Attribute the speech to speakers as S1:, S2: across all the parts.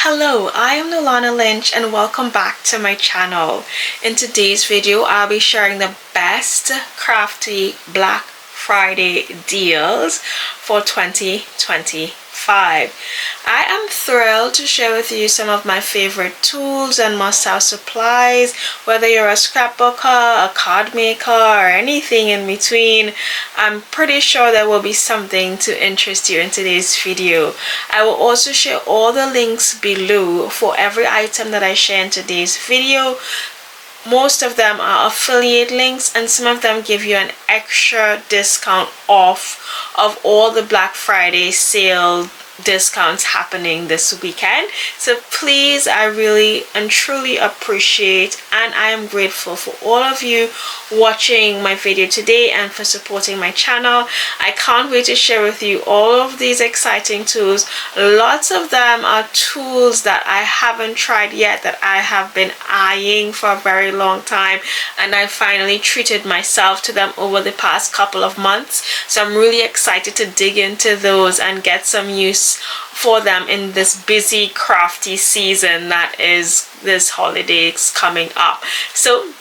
S1: Hello, I am Nolana Lynch and welcome back to my channel. In today's video, I'll be sharing the best Crafty Black Friday deals for 2025. I am thrilled to share with you some of my favorite tools and must-have supplies, whether you're a scrapbooker, a card maker, or anything in between. I'm pretty sure there will be something to interest you in today's video. I will also share all the links below for every item that I share in today's video. Most of them are affiliate links and some of them give you an extra discount off of all the Black Friday sale discounts happening this weekend. So please, I really and truly appreciate and I am grateful for all of you watching my video today and for supporting my channel. I can't wait to share with you all of these exciting tools. Lots of them are tools that I haven't tried yet, that I have been eyeing for a very long time, and I finally treated myself to them over the past couple of months. So I'm really excited to dig into those and get some use for them in this busy crafty season that is this holidays coming up. So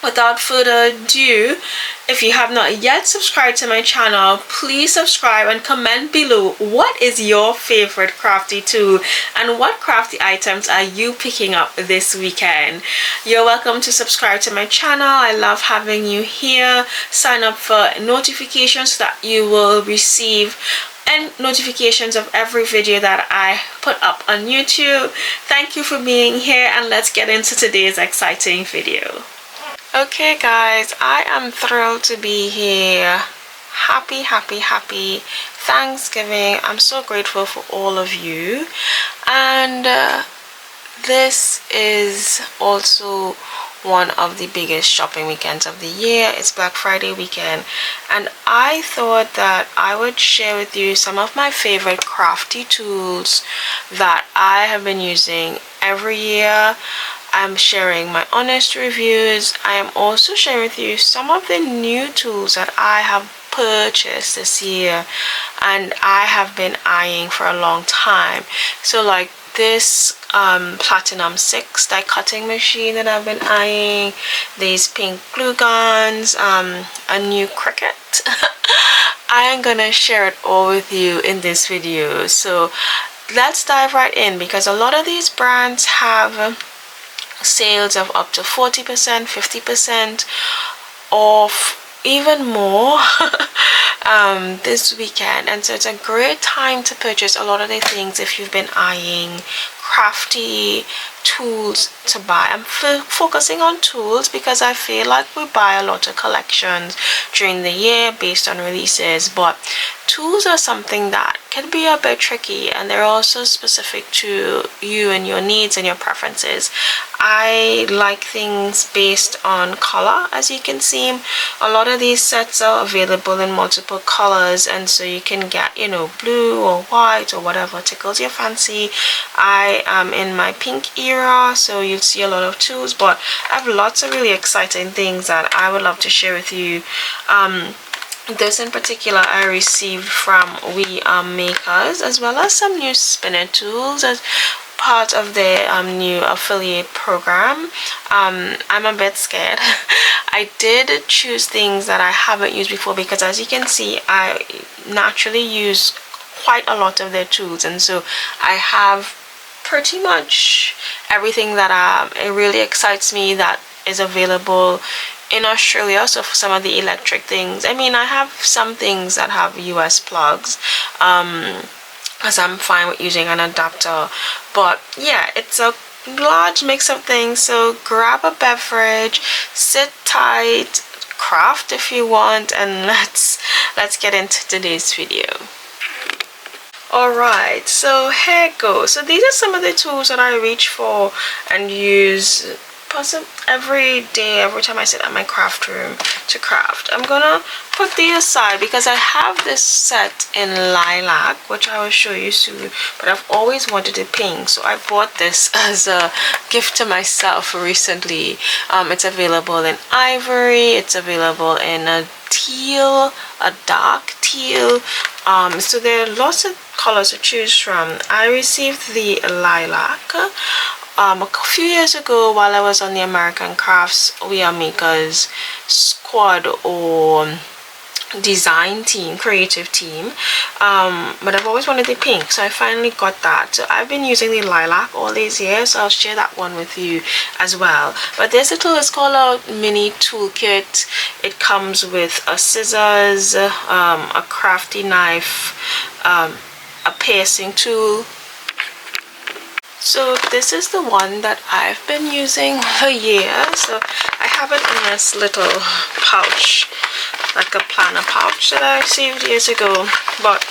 S1: without further ado, if you have not yet subscribed to my channel, please subscribe and comment below what is your favorite crafty tool and what crafty items are you picking up this weekend. You're welcome to subscribe to my channel. I love having you here. Sign up for notifications so that you will receive and notifications of every video that I put up on YouTube. Thank you for being here and let's get into today's exciting video. Okay guys, I am thrilled to be here. Happy Thanksgiving. I'm so grateful for all of you, and this is also one of the biggest shopping weekends of the year. It's Black Friday weekend, and I thought that I would share with you some of my favorite crafty tools that I have been using every year. I'm sharing my honest reviews. I am also sharing with you some of the new tools that I have purchased this year and I have been eyeing for a long time. So like this Platinum 6 die cutting machine that I've been eyeing, these pink glue guns, a new Cricut. I am gonna share it all with you in this video. So let's dive right in, because a lot of these brands have sales of up to 40%, 50% off, even more this weekend, and so it's a great time to purchase a lot of the things if you've been eyeing crafty tools to buy. I'm focusing on tools because I feel like we buy a lot of collections during the year based on releases, but tools are something that can be a bit tricky and they're also specific to you and your needs and your preferences. I like things based on color. As you can see, a lot of these sets are available in multiple colors, and so you can get, you know, blue or white or whatever tickles your fancy. I am in my pink era, so you'll see a lot of tools, but I have lots of really exciting things that I would love to share with you. This in particular I received from We Are Makers, as well as some new spinner tools as part of their new affiliate program. I'm a bit scared. I did choose things that I haven't used before because, as you can see, I naturally use quite a lot of their tools, and so I have pretty much everything that it really excites me that is available in Australia. So for some of the electric things, I mean, I have some things that have US plugs, as I'm fine with using an adapter, but yeah, it's a large mix of things. So grab a beverage, sit tight, craft if you want, and let's get into today's video. Alright, so here it goes. So these are some of the tools that I reach for and use every day, every time I sit at my craft room to craft. I'm gonna put these aside because I have this set in lilac, which I will show you soon, but I've always wanted a pink, so I bought this as a gift to myself recently. It's available in ivory, it's available in a teal, a dark teal, so there are lots of colors to choose from. I received the lilac a few years ago while I was on the American Crafts We Are Makers squad or design team, creative team, but I've always wanted the pink, so I finally got that. So I've been using the lilac all these years, so I'll share that one with you as well. But this tool is called a mini toolkit. It comes with a scissors, a crafty knife, a piercing tool. So this is the one that I've been using for years. So I have it in this little pouch, like a planner pouch that I received years ago. But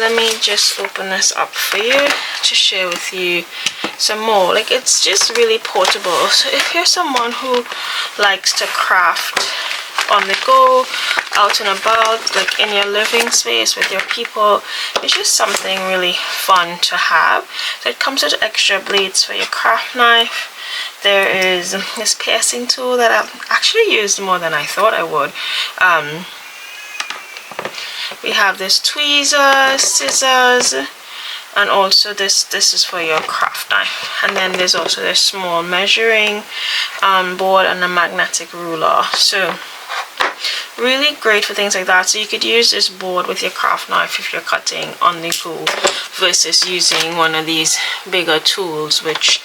S1: let me just open this up for you to share with you some more. Like, it's just really portable. So if you're someone who likes to craft on the go, out and about, like in your living space with your people, it's just something really fun to have. So it comes with extra blades for your craft knife. There is this piercing tool that I've actually used more than I thought I would. We have this tweezer, scissors, and also this is for your craft knife. And then there's also this small measuring board and a magnetic ruler. So really great for things like that. So you could use this board with your craft knife if you're cutting on the go versus using one of these bigger tools, which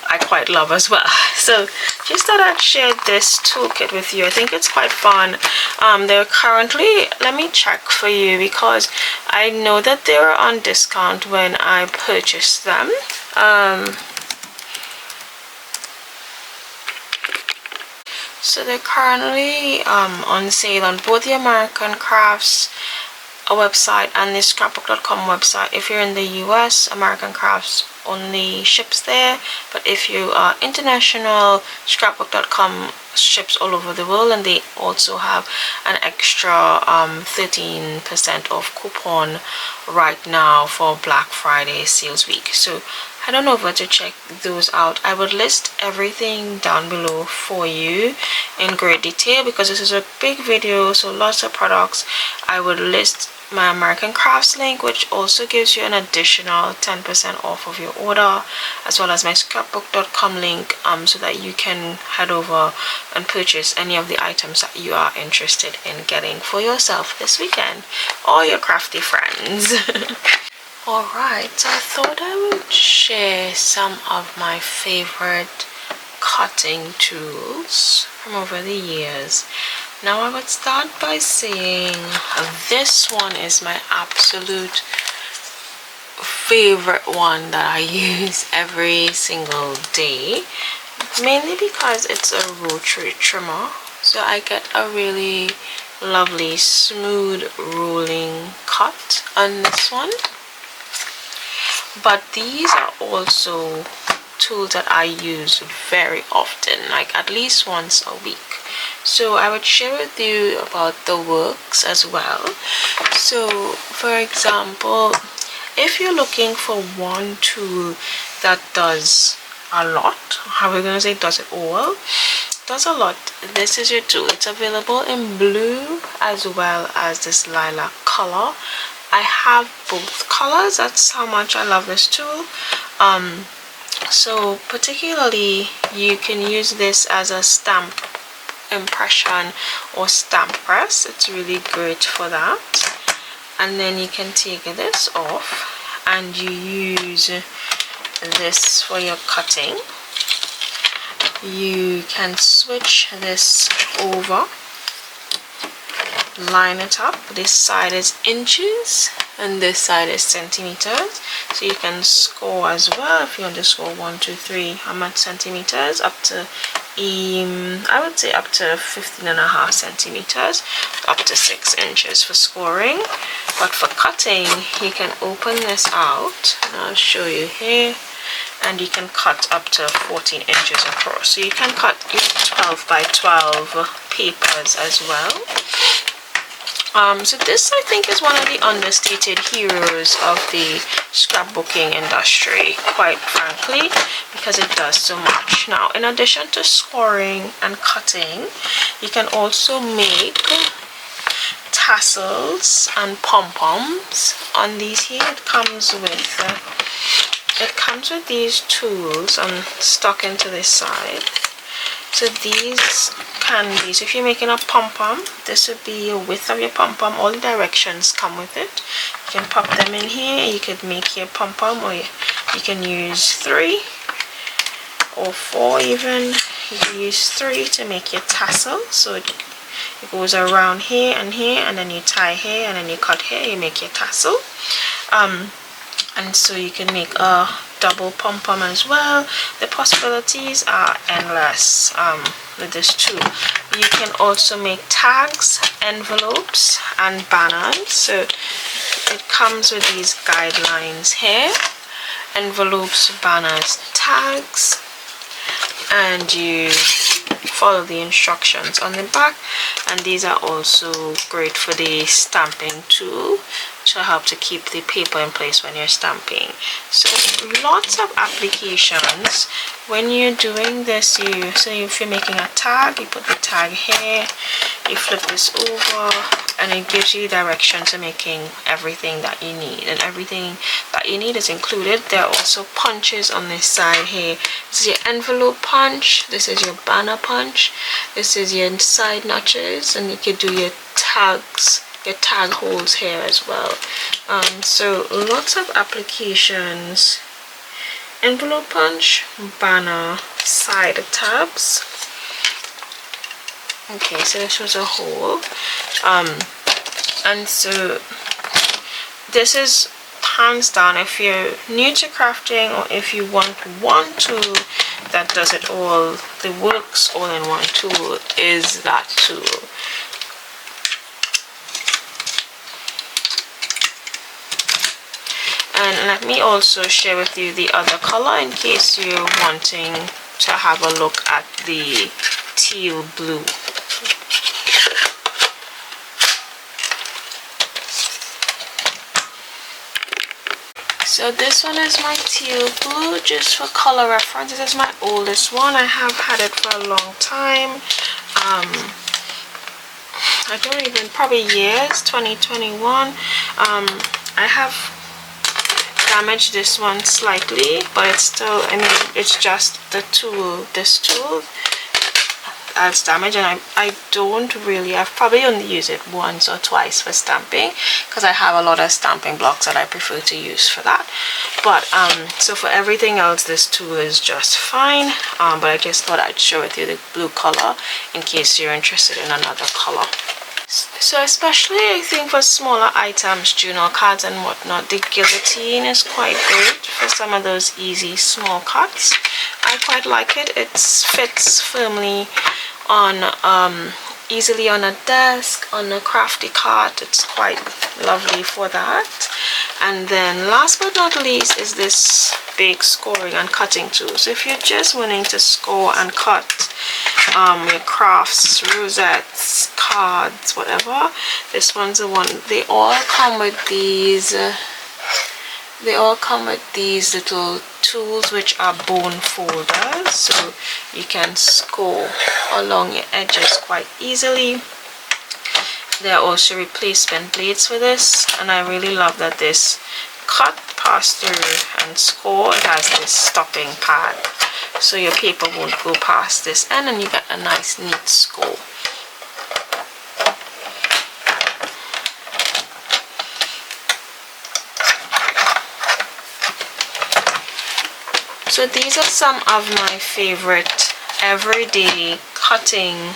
S1: I quite love as well. So just thought I'd share this toolkit with you. I think it's quite fun. They're currently, let me check for you because I know that they were on discount when I purchased them. So they're currently on sale on both the American Crafts website and the Scrapbook.com website. If you're in the US, American Crafts only ships there, but if you are international, Scrapbook.com ships all over the world, and they also have an extra 13% off coupon right now for Black Friday sales week. So head on over to check those out. I would list everything down below for you in great detail because this is a big video, so lots of products. I would list my American Crafts link, which also gives you an additional 10% off of your order, as well as my Scrapbook.com link, so that you can head over and purchase any of the items that you are interested in getting for yourself this weekend or your crafty friends. Alright, so I thought I would share some of my favorite cutting tools from over the years. Now I would start by saying this one is my absolute favorite one that I use every single day, mainly because it's a rotary trimmer, so I get a really lovely smooth rolling cut on this one. But these are also tools that I use very often, like at least once a week. So I would share with you about the works as well. So for example, if you're looking for one tool that does a lot, how are we going to say does it all? Does a lot, this is your tool. It's available in blue as well as this lilac color. I have both colors. That's how much I love this tool. So particularly you can use this as a stamp impression or stamp press. It's really great for that. And then you can take this off and you use this for your cutting. You can switch this over, line it up. This side is inches and this side is centimeters, so you can score as well if you want to score 1, 2, 3 how much centimeters, up to I would say up to 15.5 centimeters, up to 6 inches for scoring. But for cutting, you can open this out and I'll show you here, and you can cut up to 14 inches across. So you can cut your 12 by 12 papers as well. So this, I think, is one of the understated heroes of the scrapbooking industry, quite frankly, because it does so much. Now, in addition to scoring and cutting, you can also make tassels and pom-poms on these here. It comes with these tools and stuck into this side. So these can be, so if you're making a pom-pom, this would be your width of your pom-pom. All the directions come with it. You can pop them in here. You could make your pom-pom, or you can use 3 or 4 even. You can use 3 to make your tassel. So it goes around here, and then you tie here, and then you cut here, you make your tassel. And so you can make a double pom-pom as well. The possibilities are endless with this too. You can also make tags, envelopes, and banners. So it comes with these guidelines here: envelopes, banners, tags, and you follow the instructions on the back. And these are also great for the stamping tool to help to keep the paper in place when you're stamping. So lots of applications when you're doing this. So if you're making a tag, you put the tag here, you flip this over, and it gives you direction to making everything that you need, and everything that you need is included. There are also punches on this side here. This is your envelope punch, this is your banner punch, this is your side notches, and you could do your tags, your tag holes here as well. So lots of applications: envelope punch, banner, side tabs. Okay, so this was a hole. And so this is hands down, if you're new to crafting, or if you want one tool that does it all, the works all in one tool is that tool. And let me also share with you the other color in case you're wanting to have a look at the teal blue. So this one is my teal blue, just for color reference. This is my oldest one. I have had it for a long time. I don't even, probably years, 2021. I have damaged this one slightly, but it's still, I mean, it's just the tool, this tool that's damaged, and I don't really, I've probably only used it once or twice for stamping, because I have a lot of stamping blocks that I prefer to use for that. But so for everything else, this tool is just fine. But I just thought I'd share with you the blue color in case you're interested in another color. So especially I think for smaller items, journal cards and whatnot, the guillotine is quite great for some of those easy small cuts. I quite like it. It fits firmly on easily on a desk, on a crafty cart. It's quite lovely for that. And then last but not least is this big scoring and cutting tool. So if you're just wanting to score and cut your crafts, rosettes, cards, whatever, this one's the one. They all come with these little tools which are bone folders, so you can score along your edges quite easily. There are also replacement blades for this, and I really love that this cut, pass through and score. It has this stopping pad, so your paper won't go past this end, and you get a nice neat score. So these are some of my favorite everyday cutting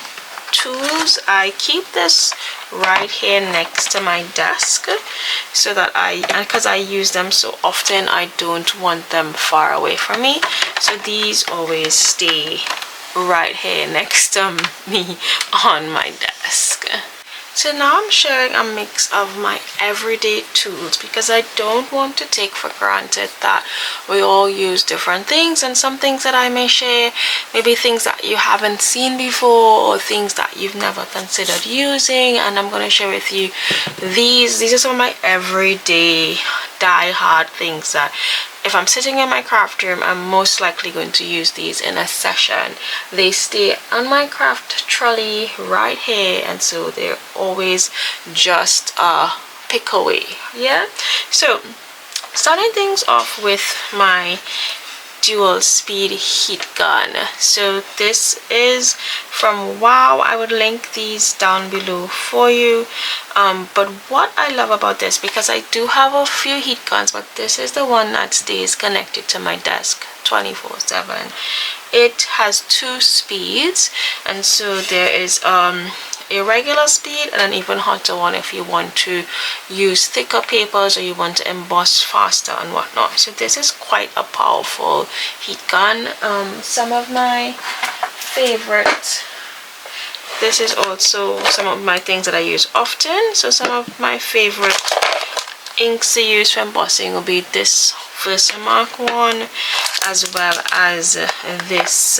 S1: tools. I keep this right here next to my desk so that because I use them so often, I don't want them far away from me. So these always stay right here next to me on my desk. So now I'm sharing a mix of my everyday tools because I don't want to take for granted that we all use different things, and some things that I may share, maybe things that you haven't seen before or things that you've never considered using, and I'm going to share with you these are some of my everyday die-hard things that if I'm sitting in my craft room, I'm most likely going to use these in a session. They stay on my craft trolley right here, and so they're always just a pick away. Yeah, so starting things off with my dual speed heat gun. So this is from Wow. I would link these down below for you, but what I love about this, because I do have a few heat guns, but this is the one that stays connected to my desk 24/7. It has 2 speeds, and so there is a regular speed and an even hotter one if you want to use thicker papers or you want to emboss faster and whatnot. So this is quite a powerful heat gun. Some of my favorite, this is also some of my things that I use often. So some of my favorite inks to use for embossing will be this Versamark one, as well as this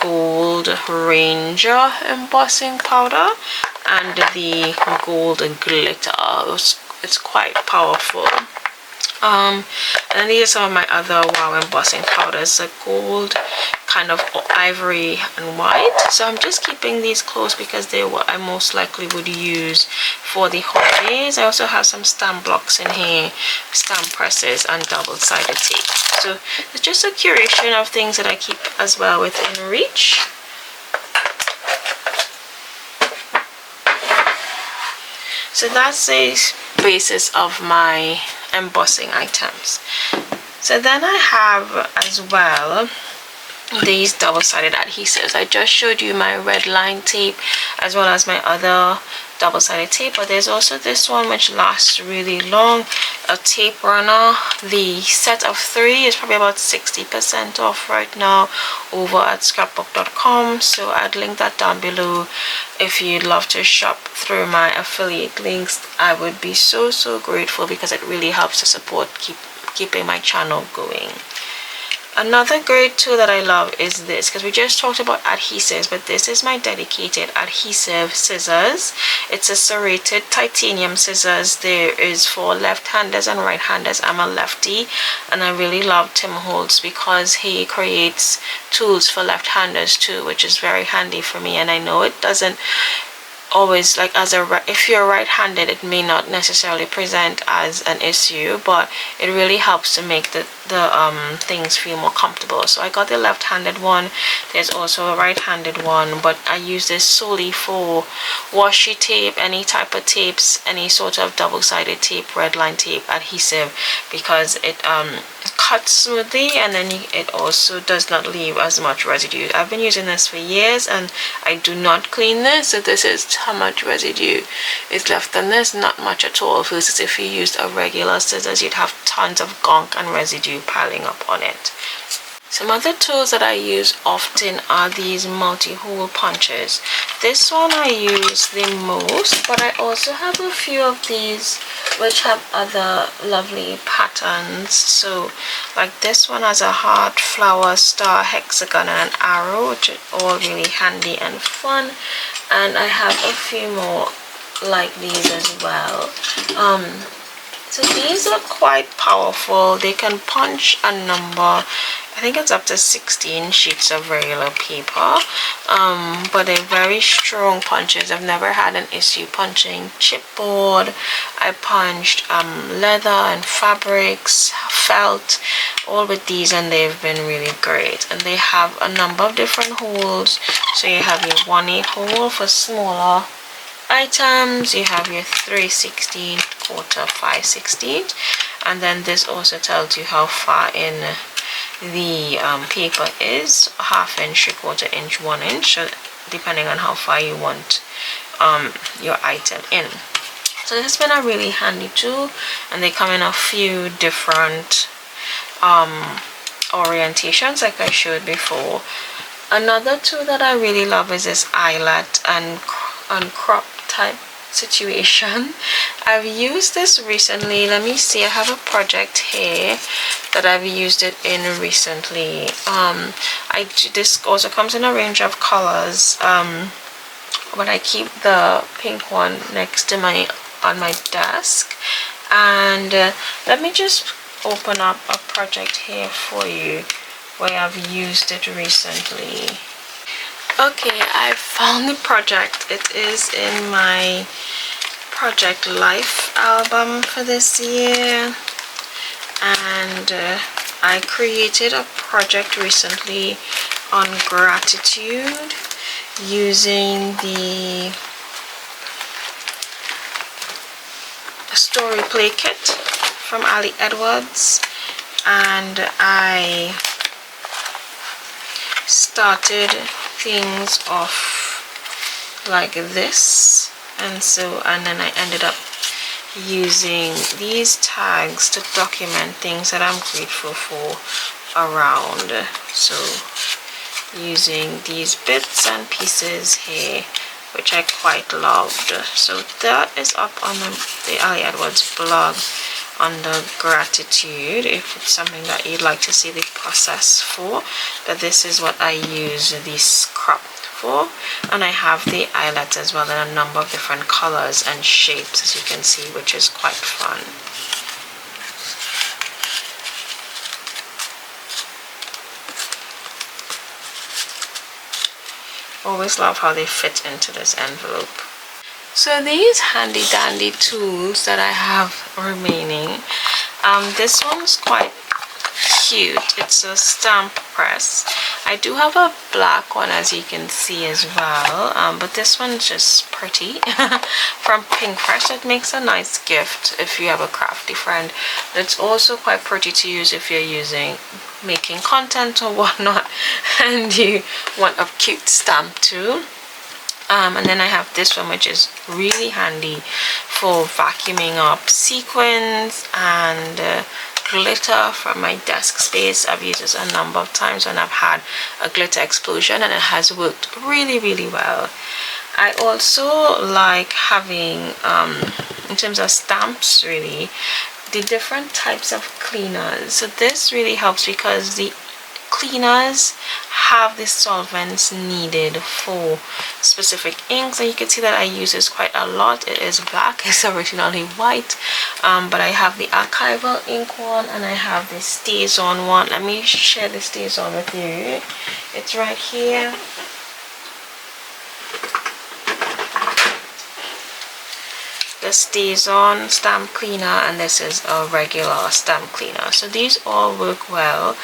S1: Gold Ranger embossing powder and the gold glitter. It's quite powerful. And these are some of my other Wow embossing powders, the gold, kind of ivory and white. So I'm just keeping these close because they're what I most likely would use for the holidays. I also have some stamp blocks in here, stamp presses, and double-sided tape. So it's just a curation of things that I keep as well within reach. So that's the basis of my embossing items. So then I have as well these double-sided adhesives. I just showed you my red line tape as well as my other double-sided tape, but there's also this one which lasts really long, a tape runner. The set of 3 is probably about 60% off right now over at scrapbook.com, so I'd link that down below. If you'd love to shop through my affiliate links, I would be so grateful because it really helps to support keeping my channel going. Another great tool that I love is this, because we just talked about adhesives, but this is my dedicated adhesive scissors. It's a serrated titanium scissors. There is for left-handers and right-handers. I'm a lefty, and I really love Tim Holtz because he creates tools for left-handers too, which is very handy for me. And I know it doesn't always, like, if you're right-handed, it may not necessarily present as an issue, but it really helps to make the things feel more comfortable. So I got the left-handed one. There's also a right-handed one, but I use this solely for washi tape, any type of tapes, any sort of double-sided tape, red line tape, adhesive, because it cuts smoothly, and then it also does not leave as much residue. I've been using this for years and I do not clean this, so this is how much residue is left on this. Not much at all, versus if you used a regular scissors, you'd have tons of gunk and residue piling up on it. Some other tools that I use often are these multi-hole punches. This one I use the most, but I also have a few of these which have other lovely patterns. So like this one has a heart, flower, star, hexagon, and an arrow, which are all really handy and fun. And I have a few more like these as well. So these are quite powerful. They can punch a number, I think it's up to 16 sheets of regular paper, but they're very strong punches. I've never had an issue punching chipboard. I punched leather and fabrics, felt, all with these, and they've been really great. And they have a number of different holes. So you have your 1/8 hole for smaller items, you have your 3/16, quarter, 5/16, and then this also tells you how far in the paper is, 1/2 inch, 1/4 inch, 1 inch, so depending on how far you want your item in. So this has been a really handy tool, and they come in a few different orientations like I showed before. Another tool that I really love is this eyelet and cropped type situation. I've used this recently. Let me see, I have a project here that I've used it in recently. This also comes in a range of colors, but I keep the pink one next to on my desk. And let me just open up a project here for you where I've used it recently. Okay, I found the project. It is in my project life album for this year, and I created a project recently on gratitude using the story play kit from Ali Edwards, and I started things off like this, and then I ended up using these tags to document things that I'm grateful for around. So using these bits and pieces here, which I quite loved. So that is up on the Ali Edwards blog under gratitude if it's something that you'd like to see the process for. But this is what I use the scrap for, and I have the eyelets as well in a number of different colors and shapes, as you can see, which is quite fun. Always love how they fit into this envelope. So these handy dandy tools that I have remaining, this one's quite cute. It's a stamp press. I do have a black one, as you can see, as well, but this one's just pretty from Pink Fresh. It makes a nice gift if you have a crafty friend. It's also quite pretty to use if you're making content or whatnot and you want a cute stamp too. And then I have this one, which is really handy for vacuuming up sequins and glitter from my desk space. I've used this a number of times when I've had a glitter explosion, and it has worked really, really well. I also like having, in terms of stamps, really, the different types of cleaners. So this really helps because the cleaners have the solvents needed for specific inks, and you can see that I use this quite a lot. It is black, it's originally white, but I have the archival ink one and I have the stays on one. Let me share the stays on with you. It's right here. The stays on stamp cleaner, and this is a regular stamp cleaner. So these all work well,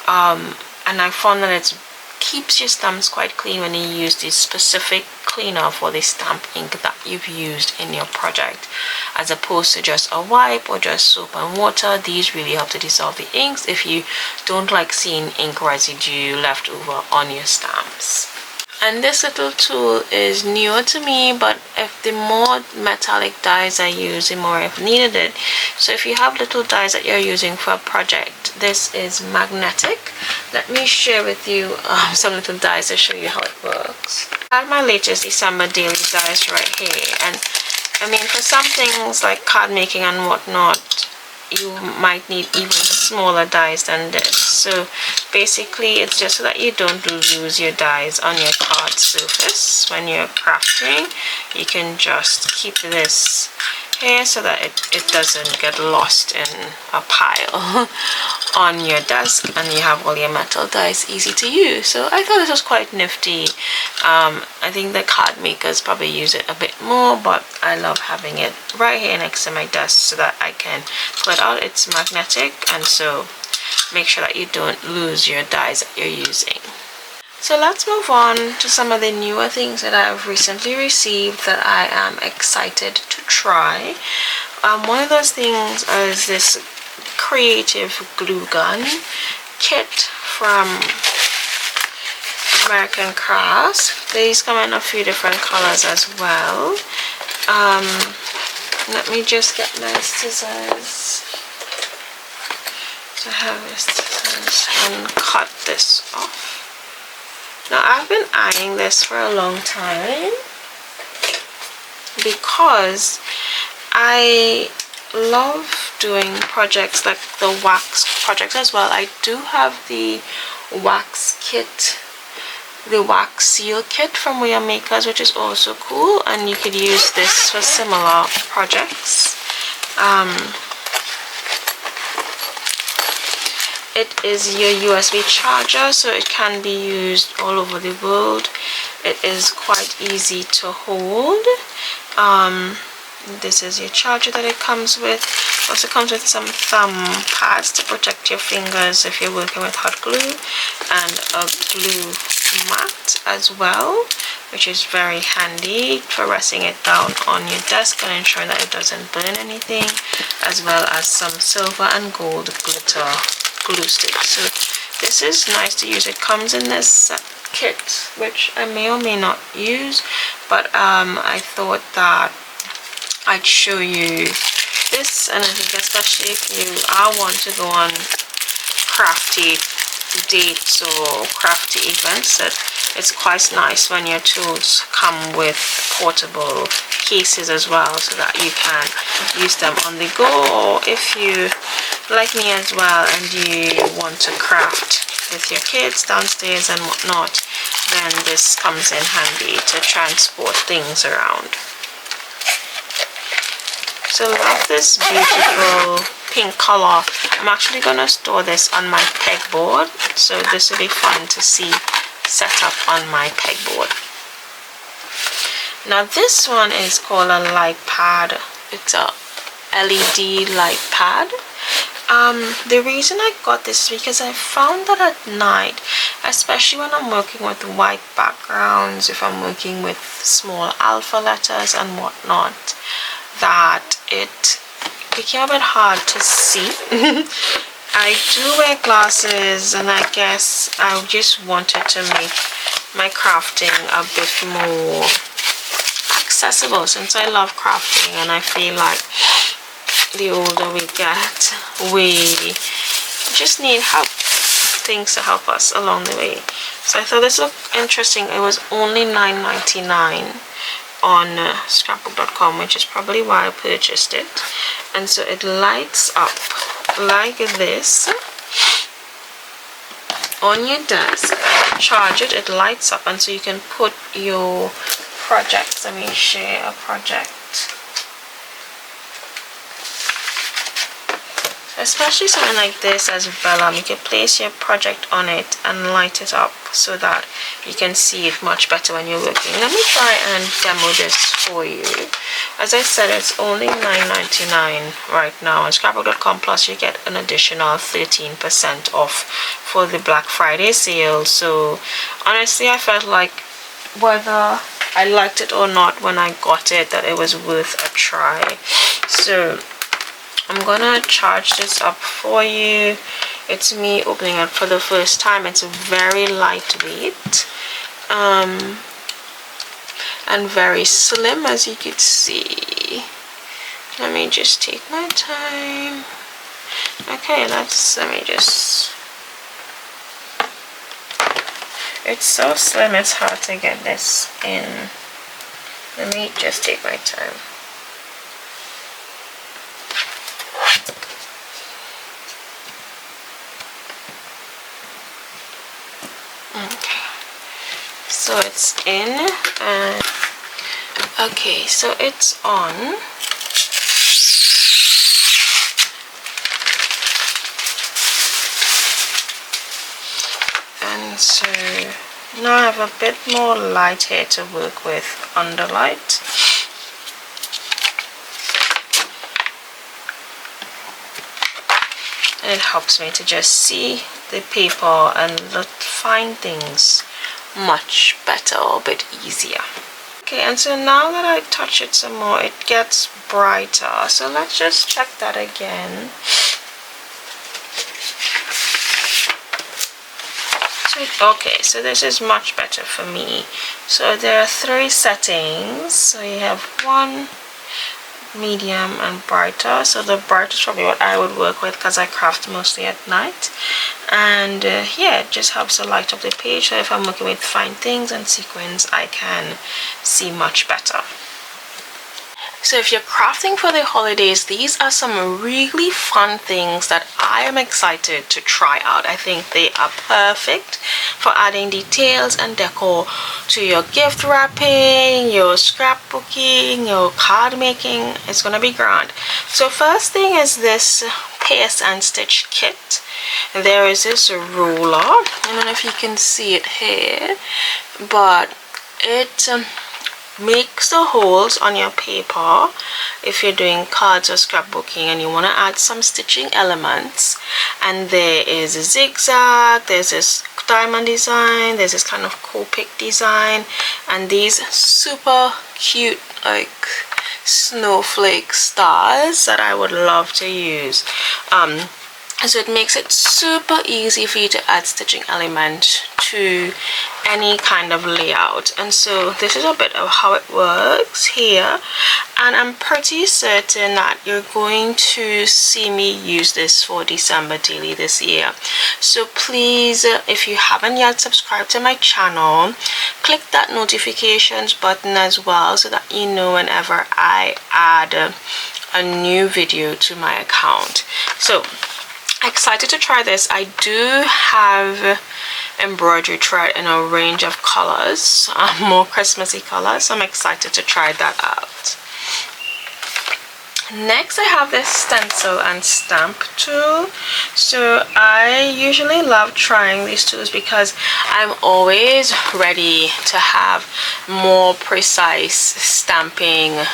S1: and I found that it keeps your stamps quite clean when you use this specific cleaner for the stamp ink that you've used in your project, as opposed to just a wipe or just soap and water. These really help to dissolve the inks if you don't like seeing ink residue left over on your stamps. And this little tool is newer to me, but if the more metallic dies I use, the more I've needed it. So if you have little dies that you're using for a project, this is magnetic. Let me share with you some little dies to show you how it works. I have my latest December daily dies right here, and I mean, for some things like card making and whatnot, you might need even smaller dies than this. So basically it's just so that you don't lose your dies on your card surface when you're crafting. You can just keep this here so that it doesn't get lost in a pile on your desk, and you have all your metal dies easy to use. So I thought this was quite nifty. I think the card makers probably use it a bit more, but I love having it right here next to my desk so that I can pull it out. It's magnetic, and so make sure that you don't lose your dies that you're using. So let's move on to some of the newer things that I've recently received that I am excited to try. One of those things is this creative glue gun kit from American Crafts. These come in a few different colors as well. Let me just get my scissors. So I have my scissors and cut this off. Now I've been eyeing this for a long time. because I love doing projects like the wax projects as well. I do have the wax kit, the wax seal kit from Wear Makers, which is also cool, and you could use this for similar projects. It is your USB charger, so it can be used all over the world. It is quite easy to hold. This is your charger that it comes with. Also comes with some thumb pads to protect your fingers if you're working with hot glue, and a glue mat as well, which is very handy for resting it down on your desk and ensuring that it doesn't burn anything, as well as some silver and gold glitter glue sticks. So this is nice to use. It comes in this kit, which I may or may not use, but I thought that I'd show you this, and I think especially if you want to go on crafty dates or crafty events, that it's quite nice when your tools come with portable cases as well, so that you can use them on the go, or if you like me as well and you want to craft with your kids downstairs and whatnot, then this comes in handy to transport things around. So I love this beautiful pink color. I'm actually going to store this on my pegboard, so this will be fun to see set up on my pegboard. Now this one is called a light pad. It's a LED light pad. The reason I got this is because I found that at night, especially when I'm working with white backgrounds, if I'm working with small alpha letters and whatnot, that it became a bit hard to see. I do wear glasses, and I guess I just wanted to make my crafting a bit more accessible, since I love crafting and I feel like the older we get, we just need help, things to help us along the way. So I thought this looked interesting. It was only $9.99 on scrapbook.com, which is probably why I purchased it. And so it lights up like this on your desk. Charge it, it lights up, and so you can put your projects. Let me share a project. Especially something like this as vellum, you can place your project on it and light it up so that you can see it much better when you're working. Let me try and demo this for you. As I said, it's only $9.99 right now on scrapbook.com, plus you get an additional 13% off for the Black Friday sale. So honestly, I felt like whether I liked it or not when I got it, that it was worth a try. So I'm gonna charge this up for you. It's me opening it for the first time. It's very lightweight and very slim, as you could see. Let me just take my time. Okay, let me just, it's so slim, it's hard to get this in. Let me just take my time. Okay, so it's in, and okay, so it's on. And so now I have a bit more light here to work with under light. And it helps me to just see the paper and find things much better, a bit easier. Okay, and so now that I touch it some more, it gets brighter. So let's just check that again. Okay, so this is much better for me. So there are 3 settings. So you have 1, medium, and brighter. So the bright is probably what I would work with because I craft mostly at night. And yeah, it just helps to light up the page. So if I'm working with fine things and sequins, I can see much better. So if you're crafting for the holidays, these are some really fun things that I am excited to try out. I think they are perfect for adding details and decor to your gift wrapping, your scrapbooking, your card making. It's gonna be grand. So first thing is this paste and stitch kit. There is this ruler. I don't know if you can see it here, but it makes the holes on your paper if you're doing cards or scrapbooking and you want to add some stitching elements. And there is a zigzag, there's this diamond design, there's this kind of Copic design, and these super cute like snowflake stars that I would love to use. So it makes it super easy for you to add stitching element to any kind of layout. And so this is a bit of how it works here, and I'm pretty certain that you're going to see me use this for December daily this year. So please, if you haven't yet subscribed to my channel, click that notifications button as well so that you know whenever I add a new video to my account. So excited to try this. I do have embroidery thread in a range of colors, more Christmassy colors, so I'm excited to try that out. Next I have this stencil and stamp tool. So I usually love trying these tools because I'm always ready to have more precise stamping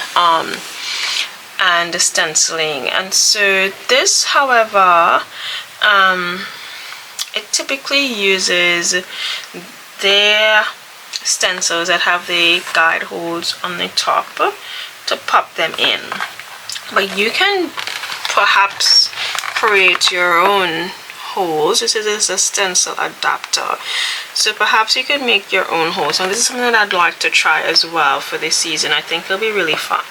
S1: and stenciling. And so this, however, it typically uses their stencils that have the guide holes on the top to pop them in, but you can perhaps create your own holes. This is a stencil adapter, so perhaps you could make your own holes, and this is something that I'd like to try as well for this season. I think it'll be really fun.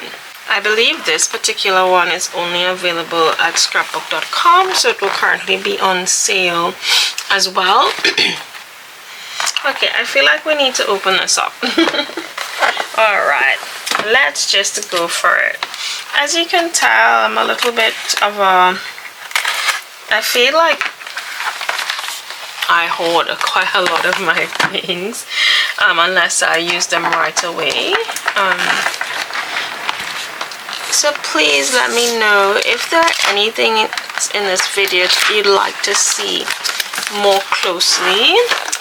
S1: I believe this particular one is only available at scrapbook.com, so it will currently be on sale as well. Okay, I feel like we need to open this up. Alright, let's just go for it. As you can tell, I'm a little bit of a... I feel like I hoard quite a lot of my things, unless I use them right away. So please let me know if there are anything in this video that you'd like to see more closely.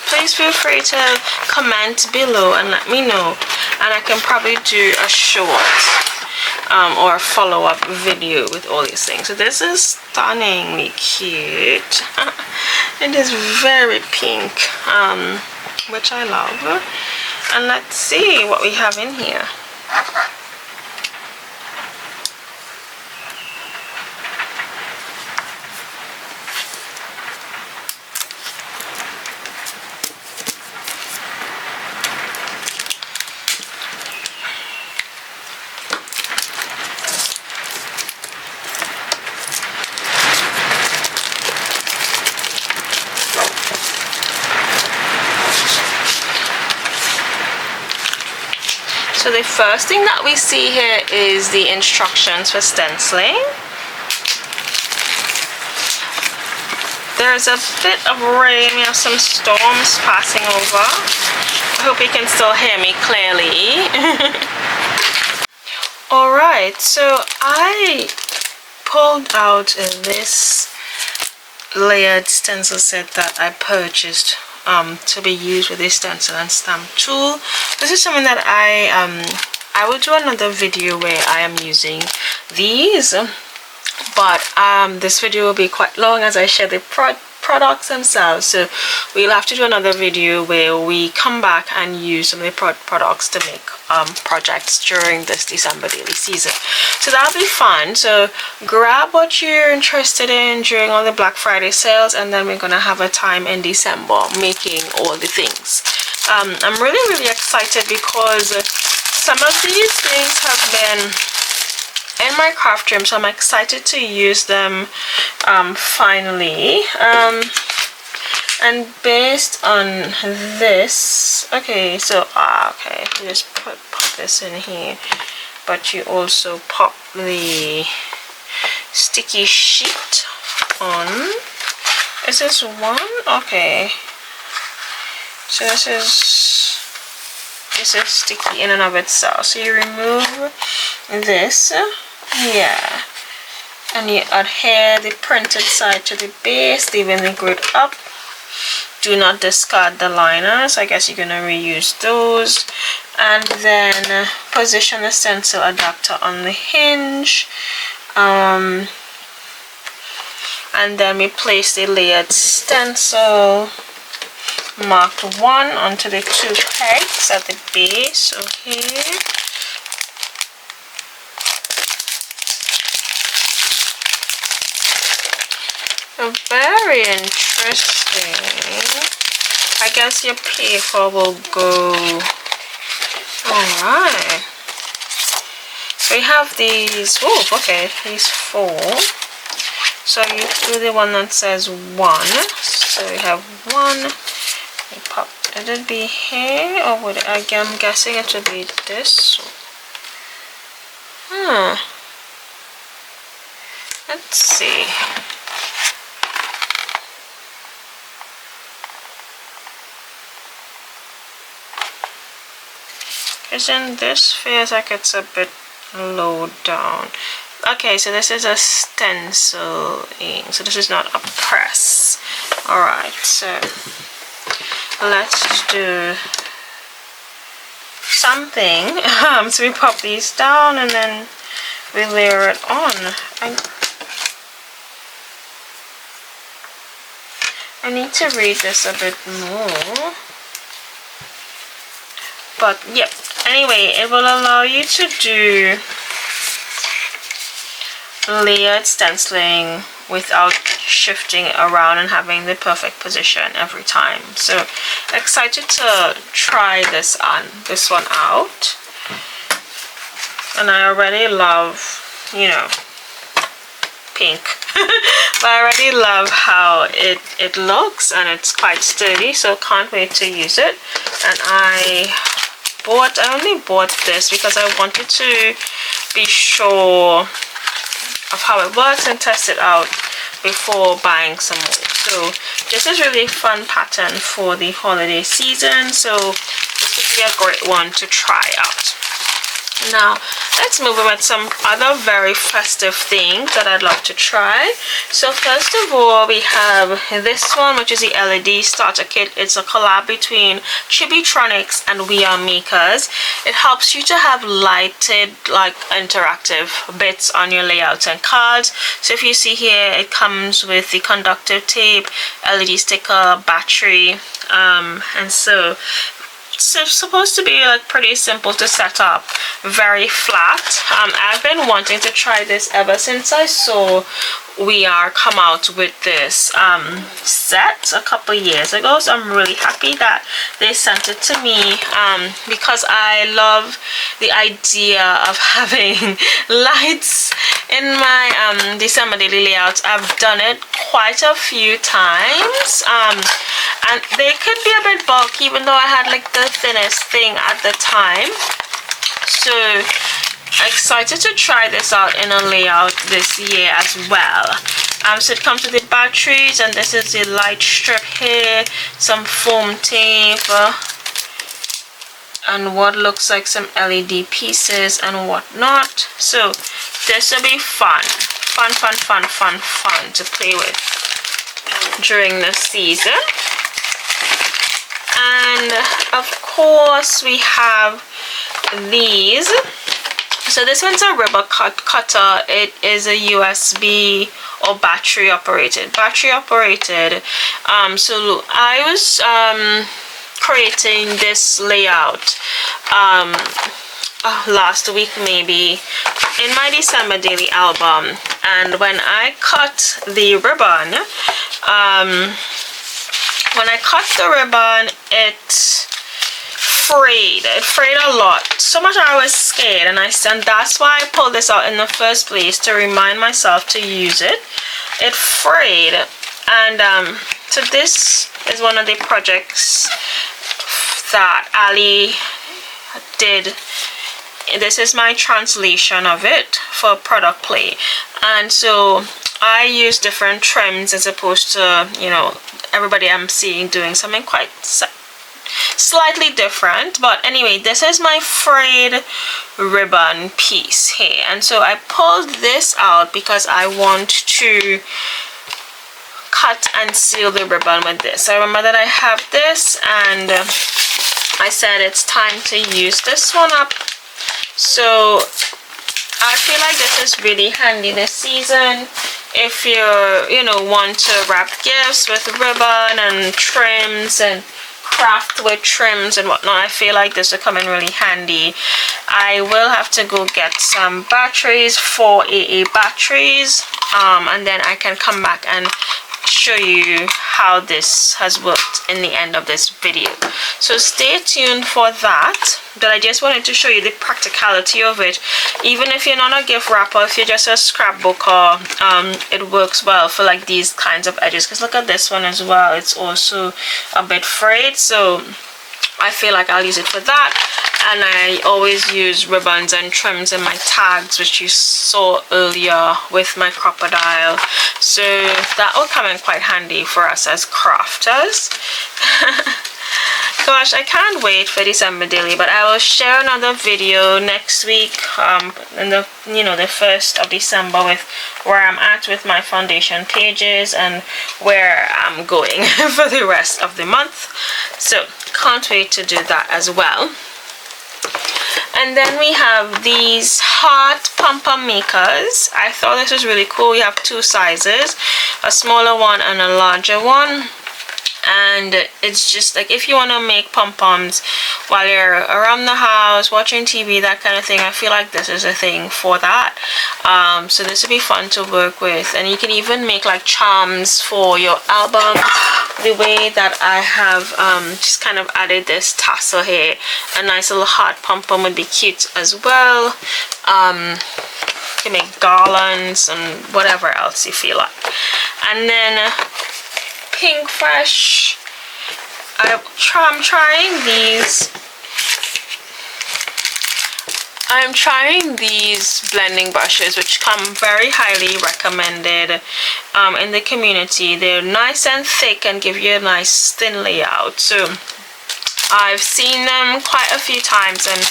S1: Please feel free to comment below and let me know, and I can probably do a short or a follow-up video with all these things. So this is stunningly cute. It is very pink, which I love. And let's see what we have in here. So the first thing that we see here is the instructions for stenciling. There's a bit of rain, we have some storms passing over. I hope you can still hear me clearly. Alright, so I pulled out this layered stencil set that I purchased to be used with this stencil and stamp tool. This is something that I will do another video where I am using these, but this video will be quite long as I share the products themselves, so we'll have to do another video where we come back and use some of the products to make projects during this December daily season. So that'll be fun. So grab what you're interested in during all the Black Friday sales, and then we're gonna have a time in December making all the things. I'm really excited because some of these things have been in my craft room, so I'm excited to use them finally. And based on this, okay, so okay, just put this in here. but you also pop the sticky sheet on. Is this one? Okay, so this is sticky in and of itself. So you remove this, yeah, and you adhere the printed side to the base, leaving the grid up. Do not discard the liners. I guess you're gonna reuse those. And then position the stencil adapter on the hinge. And then we place the layered stencil marked 1 onto the 2 pegs at the base. So here. Very interesting. I guess your paper will go. Alright. So we have these. Oh, okay. These 4. So you do the one that says 1. So we have 1. We pop. Would it be here, or would it, again, I'm guessing it would be this. Let's see. Because then this feels like it's a bit low down. Okay, so this is a stenciling, so this is not a press. Alright, so let's do something. So we pop these down and then we layer it on. I need to read this a bit more. But yep, anyway, it will allow you to do layered stenciling without shifting it around and having the perfect position every time. So excited to try this one out. And I already love, you know, pink. But I already love how it looks, and it's quite sturdy, so can't wait to use it. And I only bought this because I wanted to be sure of how it works and test it out before buying some more. So this is really a fun pattern for the holiday season, so this would be a great one to try out. Now let's move on with some other very festive things that I'd love to try. So first of all, we have this one, which is the LED starter kit. It's a collab between Chibitronics and We Are Makers. It helps you to have lighted, like, interactive bits on your layouts and cards. So if you see here, it comes with the conductive tape, LED sticker, battery, and so it's supposed to be like pretty simple to set up, very flat. I've been wanting to try this ever since I saw We Are come out with this set a couple years ago, so I'm really happy that they sent it to me, because I love the idea of having lights in my December daily layouts. I've done it quite a few times, and they could be a bit bulky, even though I had like the thinnest thing at the time. So excited to try this out in a layout this year as well. So it comes with the batteries, and this is the light strip here, some foam tape, and what looks like some LED pieces and whatnot. So this will be fun to play with during the season. And of course we have these. So this one's a rubber cutter. It is a USB or battery operated. So I was creating this layout last week it in my December daily album, and when I cut the ribbon, it frayed a lot, so much I was scared, and that's why I pulled this out in the first place, to remind myself to use it. It frayed, and so this is one of the projects that Ali did this is my translation of it for product play. And so I use different trims as opposed to, you know, everybody I'm seeing doing something quite slightly different. But anyway, this is my frayed ribbon piece here, and so I pulled this out because I want to cut and seal the ribbon with this. I remember that I have this, and I said it's time to use this one up. So I feel like this is really handy this season if you know, want to wrap gifts with ribbon and trims and craft with trims and whatnot. I feel like this will come in really handy. I will have to go get some batteries, 4 AA batteries, and then I can come back and show you how this has worked in the end of this video. So stay tuned for that. But I just wanted to show you the practicality of it. Even if you're not a gift wrapper, if you're just a scrapbooker, it works well for like these kinds of edges. Because look at this one as well, it's also a bit frayed, so I feel like I'll use it for that. And I always use ribbons and trims in my tags, which you saw earlier with my crocodile. So that will come in quite handy for us as crafters. Gosh, I can't wait for December daily, but I will share another video next week, in the, you know, the 1st of December, with where I'm at with my foundation pages and where I'm going for the rest of the month. So can't wait to do that as well. And then we have these heart pom-pom makers. I thought this was really cool. You have 2 sizes, a smaller one and a larger one. And it's just like if you want to make pom-poms while you're around the house watching TV, that kind of thing, I feel like this is a thing for that. So this would be fun to work with. And you can even make like charms for your album. The way that I have just kind of added this tassel here, a nice little heart pom-pom would be cute as well. You can make garlands and whatever else you feel like. And then Pink Fresh, I'm trying these. I'm trying these blending brushes, which come very highly recommended in the community. They're nice and thick and give you a nice thin layout. So I've seen them quite a few times, and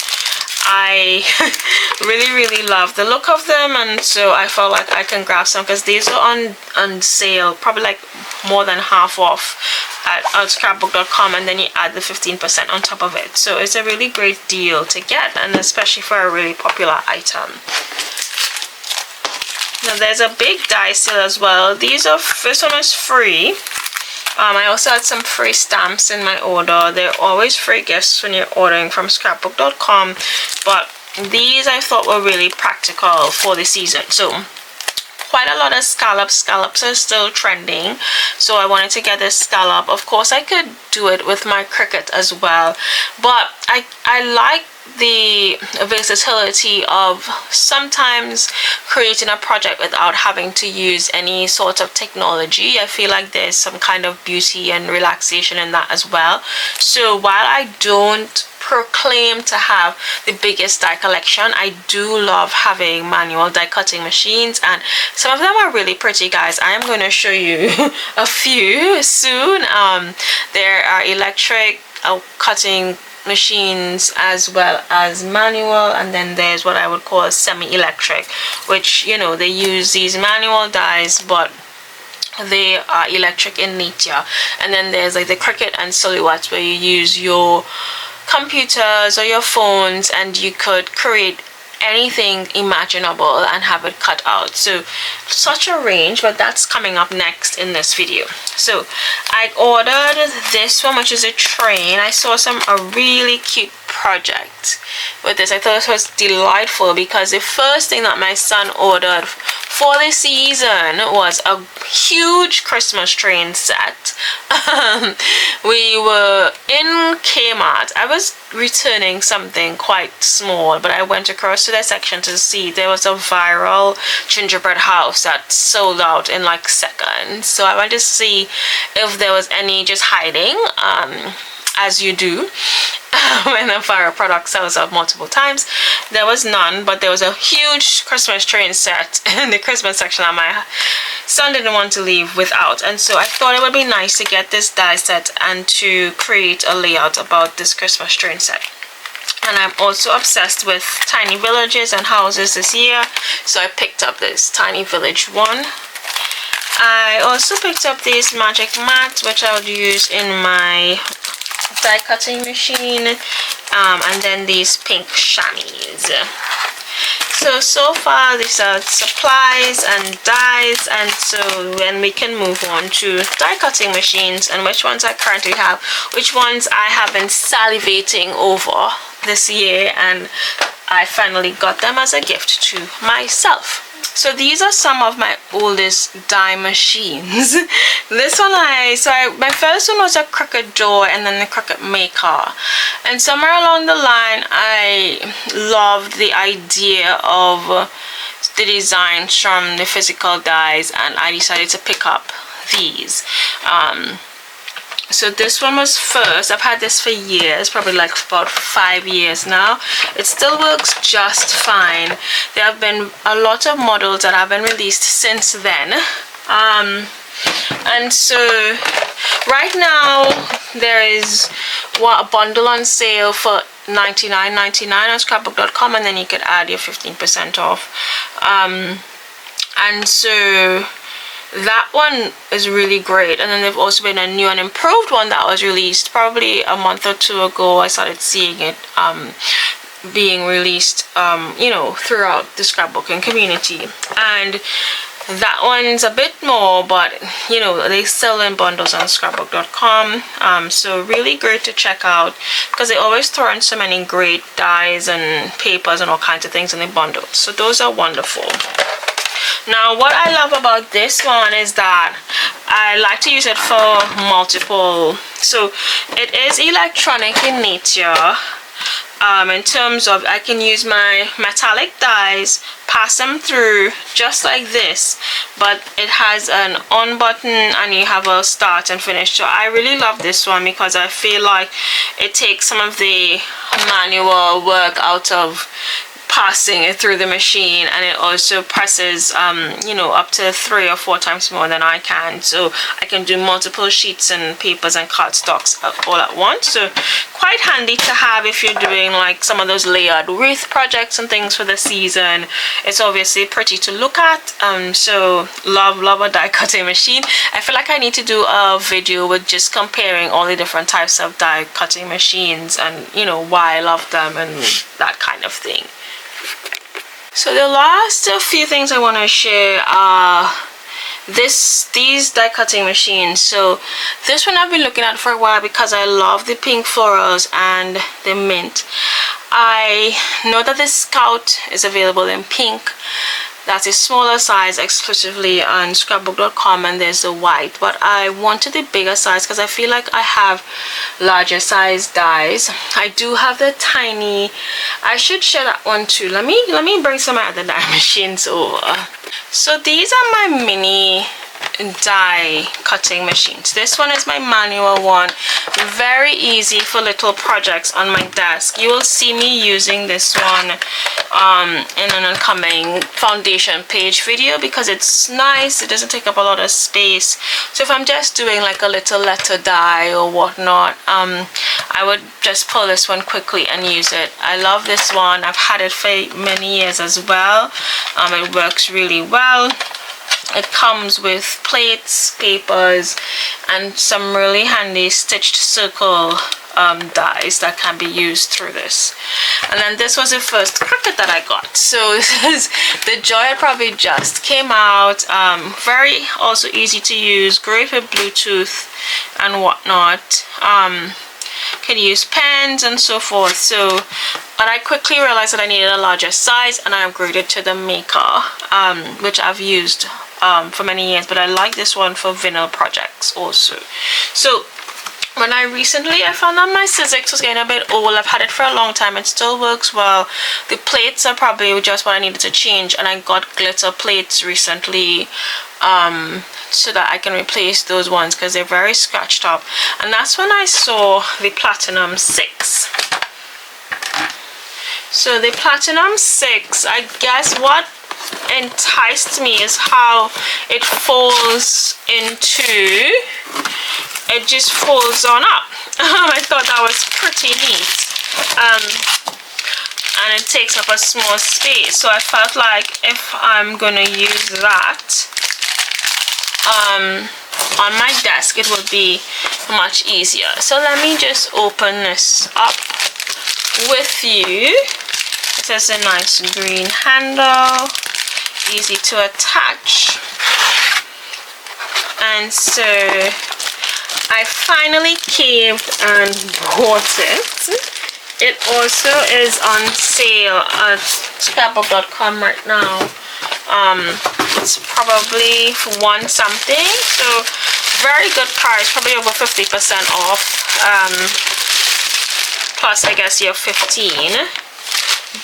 S1: I really love the look of them, and so I felt like I can grab some because these are on sale, probably like more than half off at scrapbook.com, and then you add the 15% on top of it. So it's a really great deal to get, and especially for a really popular item. Now there's a big die sale as well. This one is free. I also had some free stamps in my order. They're always free gifts when you're ordering from scrapbook.com, but these I thought were really practical for the season. So quite a lot of scallops are still trending, so I wanted to get this scallop. Of course I could do it with my Cricut as well, but I like the versatility of sometimes creating a project without having to use any sort of technology. I feel like there's some kind of beauty and relaxation in that as well. So while I don't proclaim to have the biggest die collection, I do love having manual die cutting machines, and some of them are really pretty, guys. I am going to show you a few soon. There are electric cutting machines as well as manual, and then there's what I would call semi-electric, which, you know, they use these manual dies but they are electric in nature. And then there's like the Cricut and Silhouettes, where you use your computers or your phones and you could create anything imaginable and have it cut out. So such a range, but that's coming up next in this video. So I ordered this one, which is a train. I saw a really cute project with this. I thought this was delightful because the first thing that my son ordered for the season was a huge Christmas train set. We were in Kmart. I was returning something quite small, but I went across to their section to see there was a viral gingerbread house that sold out in like seconds. So I wanted to see if there was any just hiding, as you do when a viral product sells out multiple times. there was none, but there was a huge Christmas train set in the Christmas section, and my son didn't want to leave without, and so I thought it would be nice to get this die set and to create a layout about this Christmas train set. And I'm also obsessed with tiny villages and houses this year, so I picked up this tiny village one. I also picked up these magic mats, which I would use in my die cutting machine, and then these pink chamois. So far these are supplies and dies, and so then we can move on to die cutting machines and which ones I currently have, which ones I have been salivating over this year, and I finally got them as a gift to myself. So these are some of my oldest die machines. This one my first one was a Cricut door and then the Cricut Maker, and somewhere along the line I loved the idea of the designs from the physical dies, and I decided to pick up these. So this one was first. I've had this for years, probably like about 5 years now. It still works just fine. There have been a lot of models that have been released since then. And so right now there is a bundle on sale for $99.99 on Scrapbook.com, and then you could add your 15% off. And so that one is really great, and then there's also been a new and improved one that was released probably a month or two ago. I started seeing it being released you know, throughout the scrapbooking community, and that one's a bit more, but you know, they sell in bundles on Scrapbook.com, so really great to check out because they always throw in so many great dies and papers and all kinds of things in the bundles, so those are wonderful. Now what I love about this one is that I like to use it for multiple, so it is electronic in nature, in terms of I can use my metallic dies, pass them through just like this, but it has an on button and you have a start and finish. So I really love this one because I feel like it takes some of the manual work out of passing it through the machine, and it also presses you know, up to 3 or 4 times more than I can, so I can do multiple sheets and papers and cardstocks all at once. So quite handy to have if you're doing like some of those layered wreath projects and things for the season. It's obviously pretty to look at, so love a die cutting machine. I feel like I need to do a video with just comparing all the different types of die cutting machines and, you know, why I love them and that kind of thing. So the last few things I want to share are these die cutting machines. So this one I've been looking at for a while because I love the pink florals and the mint. I know that the Scout is available in pink. That's a smaller size exclusively on Scrapbook.com, and there's the white, but I wanted the bigger size because I feel like I have larger size dies. I do have the tiny, I should share that one too. Let me bring some other die machines over. So these are my mini die cutting machines. This one is my manual one, very easy for little projects on my desk. You will see me using this one in an upcoming foundation page video because it's nice, it doesn't take up a lot of space. So if I'm just doing like a little letter die or whatnot, I would just pull this one quickly and use it. I love this one. I've had it for many years as well. It works really well. It comes with plates, papers, and some really handy stitched circle dies that can be used through this. And then this was the first Cricut that I got. So this is the Joy. It probably just came out. Very also easy to use, great with Bluetooth and whatnot. Can use pens and so forth. So, but I quickly realized that I needed a larger size, and I upgraded to the Maker, which I've used for many years, but I like this one for vinyl projects also. So when I found that my Sizzix was getting a bit old. I've had it for a long time. It still works well. The plates are probably just what I needed to change, and I got glitter plates recently so that I can replace those ones because they're very scratched up. And that's when I saw the Platinum 6. So the Platinum 6, I guess what enticed me is how it folds into, it just folds on up. I thought that was pretty neat. And it takes up a small space, so I felt like if I'm gonna use that on my desk, it would be much easier. So let me just open this up with you. It has a nice green handle, easy to attach, and so I finally caved and bought it. It also is on sale at scrapbook.com right now. It's probably for $1 something, so very good price, probably over 50% off, plus I guess you're 15.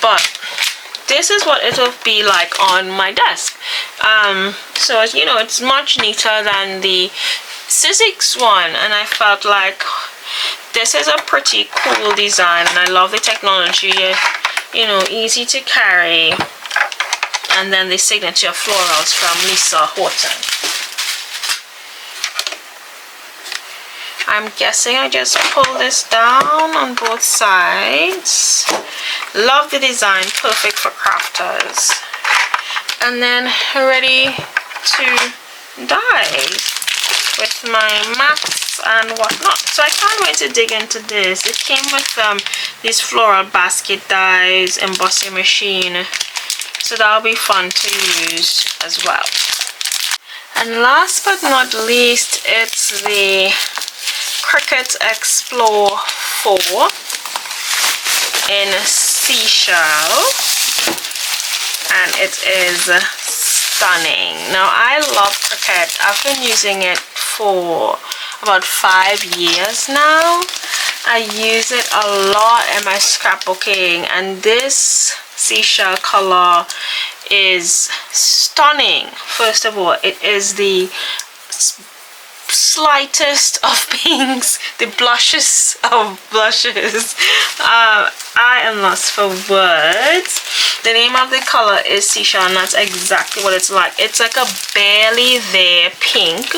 S1: But this is what it'll be like on my desk. So you know, it's much neater than the Sizzix one, and I felt like this is a pretty cool design, and I love the technology. You know, easy to carry, and then the signature florals from Lisa Horton. I'm guessing I just pull this down on both sides. Love the design, perfect for crafters. And then ready to dye with my mats and whatnot. So I can't wait to dig into this. It came with these floral basket dies, embossing machine, so that'll be fun to use as well. And last but not least, it's the Cricut Explore 4 in seashell, and it is stunning. Now I love Cricut. I've been using it for about 5 years now. I use it a lot in my scrapbooking, and this seashell color is stunning. First of all, it is the slightest of pinks, the blushes of blushes. I am lost for words. The name of the color is seashell, and that's exactly what it's like. It's like a barely there pink.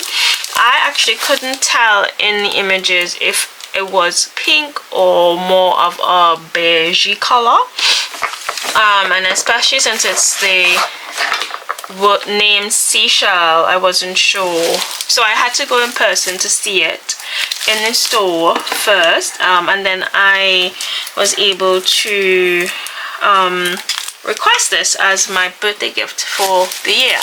S1: I actually couldn't tell in the images if it was pink or more of a beigey color, and especially since it's the name seashell, I wasn't sure, so I had to go in person to see it in the store first, and then I was able to request this as my birthday gift for the year,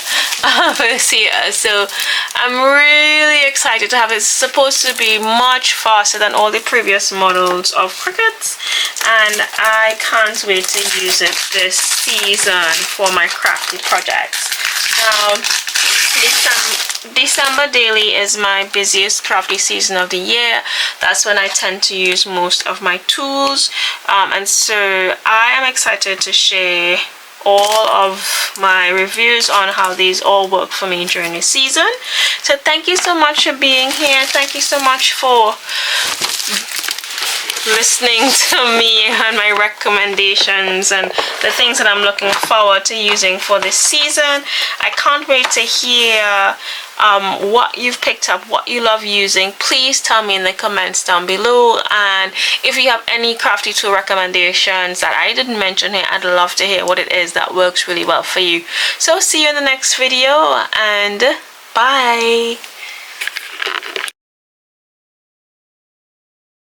S1: this year. So I'm really excited to have it. It's supposed to be much faster than all the previous models of Cricut, and I can't wait to use it this season for my crafty projects. Now, December daily is my busiest crafty season of the year. That's when I tend to use most of my tools, and so I am excited to share all of my reviews on how these all work for me during the season. So thank you so much for being here. Thank you so much for listening to me and my recommendations and the things that I'm looking forward to using for this season. I can't wait to hear what you've picked up, what you love using. Please tell me in the comments down below, and if you have any crafty tool recommendations that I didn't mention here, I'd love to hear what it is that works really well for you. So see you in the next video, and bye.